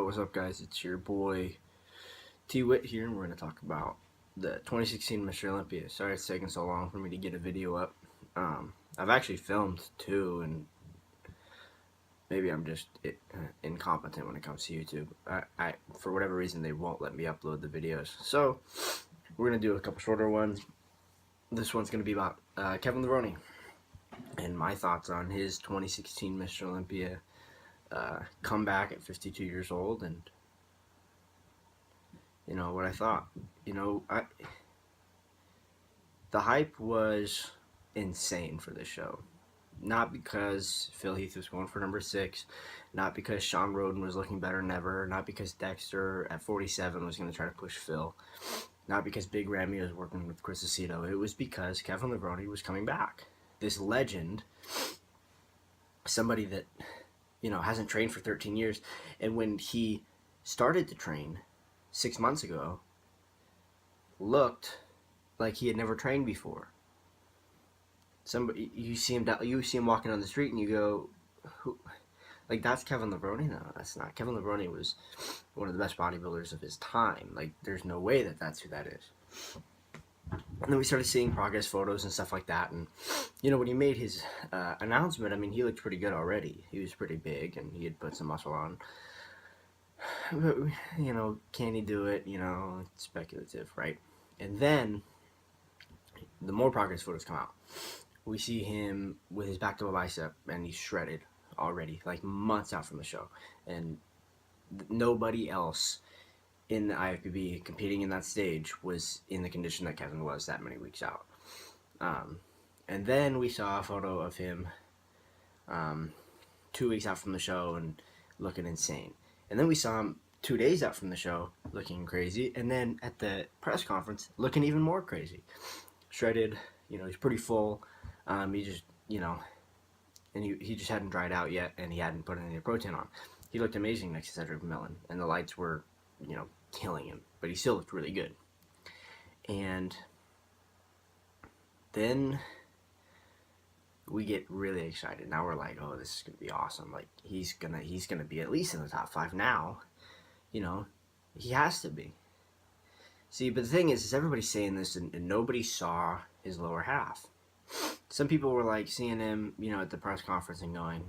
What's up, guys? It's your boy T Wit here, and we're going to talk about the 2016 Mr. Olympia. Sorry it's taking so long for me to get a video up. I've actually filmed two, and maybe I'm just incompetent when it comes to YouTube. For whatever reason, they won't let me upload the videos. So, we're going to do a couple shorter ones. This one's going to be about Kevin Levrone and my thoughts on his 2016 Mr. Olympia comeback at 52 years old, and what I thought. The hype was insane for this show. Not because Phil Heath was going for number 6, not because Sean Roden was looking better than ever, not because Dexter at 47 was going to try to push Phil, not because Big Ramy was working with Chris Aceto. It was because Kevin Levrone was coming back. This legend, somebody that hasn't trained for 13 years, and when he started to train 6 months ago, looked like he had never trained before. You see him walking on the street, and you go, "Who? Like, that's Kevin Levrone?" No, that's not. Kevin Levrone was one of the best bodybuilders of his time. Like, there's no way that that's who that is. And then we started seeing progress photos and stuff like that. And, when he made his announcement, I mean, he looked pretty good already. He was pretty big, and he had put some muscle on. But, can he do it? It's speculative, right? And then, the more progress photos come out. We see him with his back double bicep, and he's shredded already, like months out from the show. And nobody else in the IFBB competing in that stage was in the condition that Kevin was that many weeks out. And then we saw a photo of him 2 weeks out from the show and looking insane. And then we saw him 2 days out from the show looking crazy. And then at the press conference looking even more crazy. Shredded, he's pretty full. He just, and he just hadn't dried out yet, and he hadn't put any protein on. He looked amazing next to Cedric McMillan, and the lights were, killing him, but he still looked really good. And then we get really excited. Now we're like, oh, this is gonna be awesome. Like, he's gonna be at least in the top 5 now. He has to be. See, but the thing is everybody's saying this, and nobody saw his lower half. Some people were like seeing him, at the press conference and going,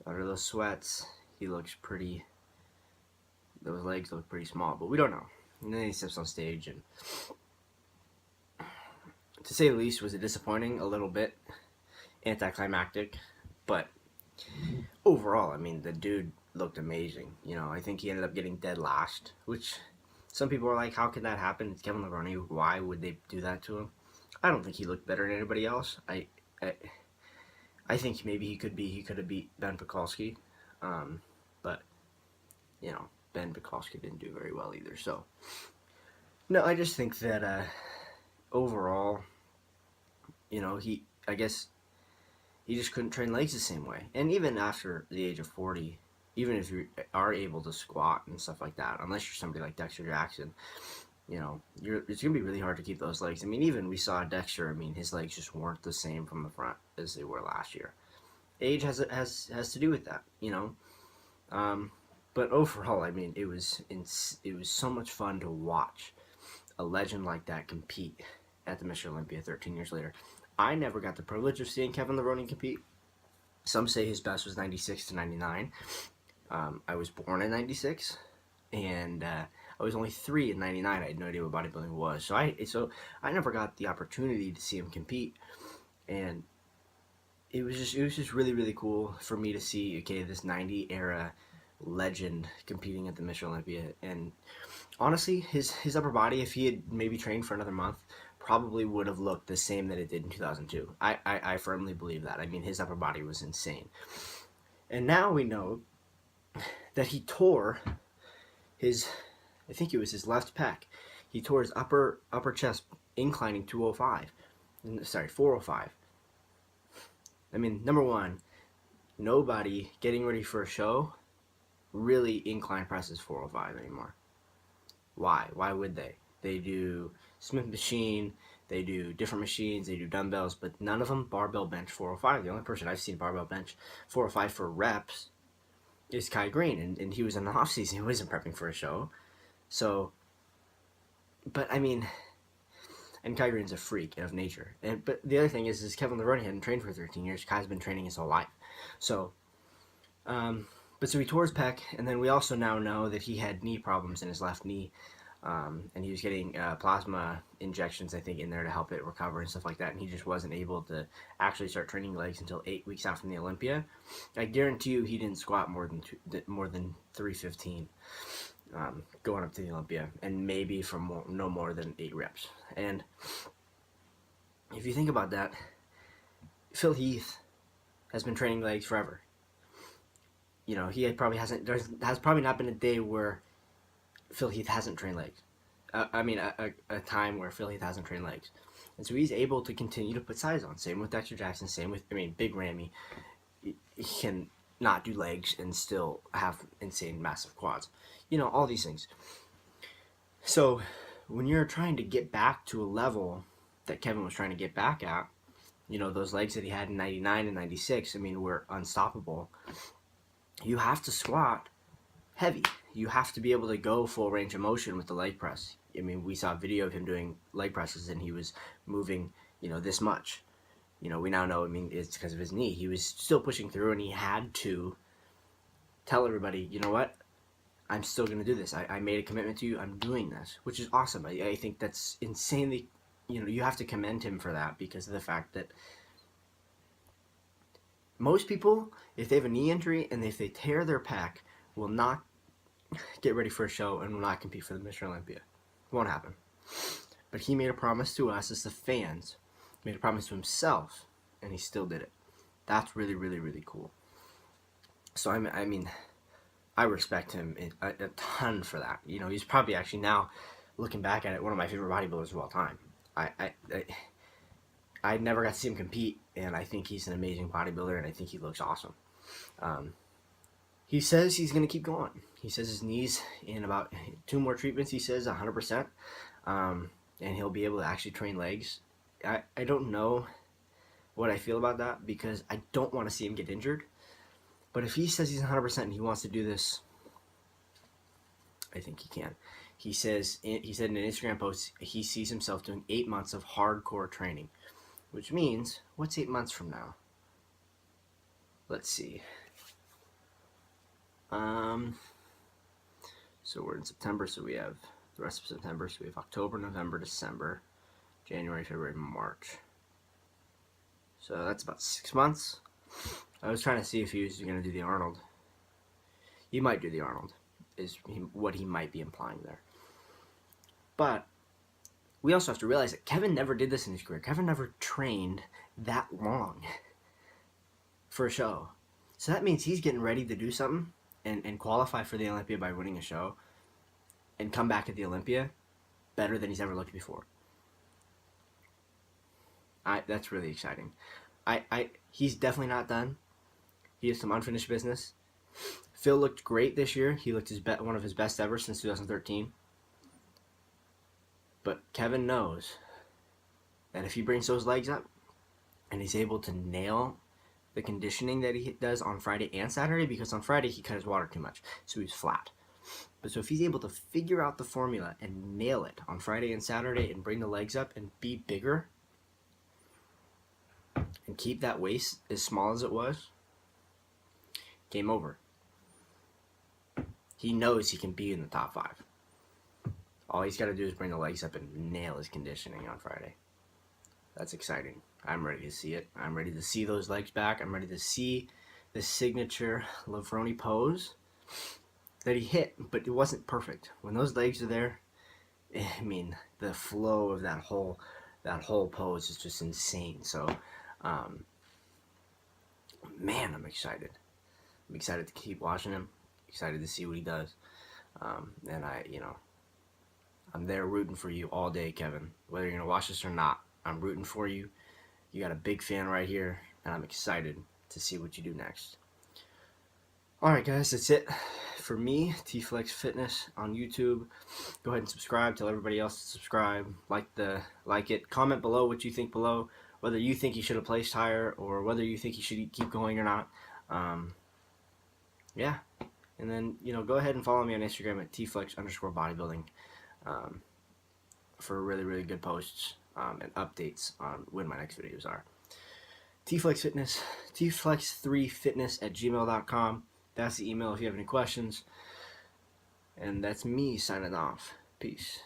under those sweats, he looks pretty, those legs look pretty small, but we don't know. And then he steps on stage, and to say the least, was it disappointing a little bit, anticlimactic, but overall, I mean, the dude looked amazing. I think he ended up getting dead last, which some people are like, how could that happen? It's Kevin Levrone. Why would they do that to him? I don't think he looked better than anybody else. I think maybe he could have beat Ben Pekulski, but Ben Pekulski didn't do very well either. So no, I just think that overall, I guess he just couldn't train legs the same way. And even after the age of 40, even if you are able to squat and stuff like that, unless you're somebody like Dexter Jackson, it's going to be really hard to keep those legs. I mean, even we saw Dexter, I mean, his legs just weren't the same from the front as they were last year. Age has to do with that, but overall, I mean, it was so much fun to watch a legend like that compete at the Mr. Olympia 13 years later. I never got the privilege of seeing Kevin Levrone compete. Some say his best was 96 to 99. I was born in 96, and I was only 3 in 99. I had no idea what bodybuilding was. So I never got the opportunity to see him compete. And it was just really, really cool for me to see, okay, this 90 era legend competing at the Mr. Olympia. And honestly, his upper body, if he had maybe trained for another month, probably would have looked the same that it did in 2002. I firmly believe that. I mean, his upper body was insane. And now we know that he tore his, I think it was his left pec. He tore his upper chest inclining 405. I mean, number one, nobody getting ready for a show really incline presses 405 anymore. Why? Why would they? They do Smith machine, they do different machines, they do dumbbells, but none of them barbell bench 405. The only person I've seen barbell bench 405 for reps is Kai Green, and he was in the off season. He wasn't prepping for a show, so. But I mean, and Kai Green's a freak of nature. But the other thing is Kevin Levrone hadn't trained for 13 years. Kai's been training his whole life, so. But so he tore his pec, and then we also now know that he had knee problems in his left knee, and he was getting plasma injections, I think, in there to help it recover and stuff like that. And he just wasn't able to actually start training legs until 8 weeks out from the Olympia. I guarantee you, he didn't squat more than 315 going up to the Olympia, and maybe for no more than 8 reps. And if you think about that, Phil Heath has been training legs forever. You know, he probably hasn't. There has probably not been a day where Phil Heath hasn't trained legs. A time where Phil Heath hasn't trained legs, and so he's able to continue to put size on. Same with Dexter Jackson. Same with Big Ramy. He can not do legs and still have insane, massive quads. You know, all these things. So when you're trying to get back to a level that Kevin was trying to get back at, you know, those legs that he had in 99 and 96, I mean, were unstoppable. You have to squat heavy. You have to be able to go full range of motion with the leg press. I mean, we saw a video of him doing leg presses and he was moving, you know, this much. You know, we now know, I mean, it's because of his knee. He was still pushing through, and he had to tell everybody, you know what, I'm still going to do this. I made a commitment to you. I'm doing this, which is awesome. I think that's insanely, you know, you have to commend him for that because of the fact that most people, if they have a knee injury and if they tear their pec, will not get ready for a show and will not compete for the Mr. Olympia. It won't happen. But he made a promise to us as the fans, made a promise to himself, and he still did it. That's really, really, really cool. So I mean, I respect him a ton for that. You know, he's probably actually now, looking back at it, one of my favorite bodybuilders of all time. I never got to see him compete, and I think he's an amazing bodybuilder, and I think he looks awesome. He says he's going to keep going. He says his knees, in about 2 more treatments, he says 100%, and he'll be able to actually train legs. I don't know what I feel about that because I don't want to see him get injured. But if he says he's 100% and he wants to do this, I think he can. He said in an Instagram post he sees himself doing 8 months of hardcore training, which means, what's 8 months from now? Let's see. So we're in September, so we have the rest of September, so we have October, November, December, January, February, March. So that's about 6 months. I was trying to see if he was going to do the Arnold. He might do the Arnold, is what he might be implying there. But we also have to realize that Kevin never did this in his career. Kevin never trained that long for a show. So that means he's getting ready to do something and qualify for the Olympia by winning a show and come back at the Olympia better than he's ever looked before. That's really exciting. He's definitely not done. He has some unfinished business. Phil looked great this year. He looked one of his best ever since 2013. But Kevin knows that if he brings those legs up and he's able to nail the conditioning that he does on Friday and Saturday, because on Friday he cut his water too much, so he's flat. But so if he's able to figure out the formula and nail it on Friday and Saturday and bring the legs up and be bigger and keep that waist as small as it was, game over. He knows he can be in the top 5. All he's got to do is bring the legs up and nail his conditioning on Friday. That's exciting. I'm ready to see it. I'm ready to see those legs back. I'm ready to see the signature Levrone pose that he hit, but it wasn't perfect. When those legs are there, I mean, the flow of that whole pose is just insane. So, man, I'm excited. I'm excited to keep watching him. Excited to see what he does. And I'm there rooting for you all day, Kevin. Whether you're going to watch this or not, I'm rooting for you. You got a big fan right here, and I'm excited to see what you do next. Alright guys, that's it for me, T-Flex Fitness on YouTube. Go ahead and subscribe. Tell everybody else to subscribe. Like it. Comment below what you think below. Whether you think he should have placed higher or whether you think he should keep going or not. Yeah. And then, go ahead and follow me on Instagram at tflex_bodybuilding for really, really good posts and updates on when my next videos are. tflex Fitness, tflex3fitness@gmail.com. That's the email if you have any questions. And that's me signing off. Peace.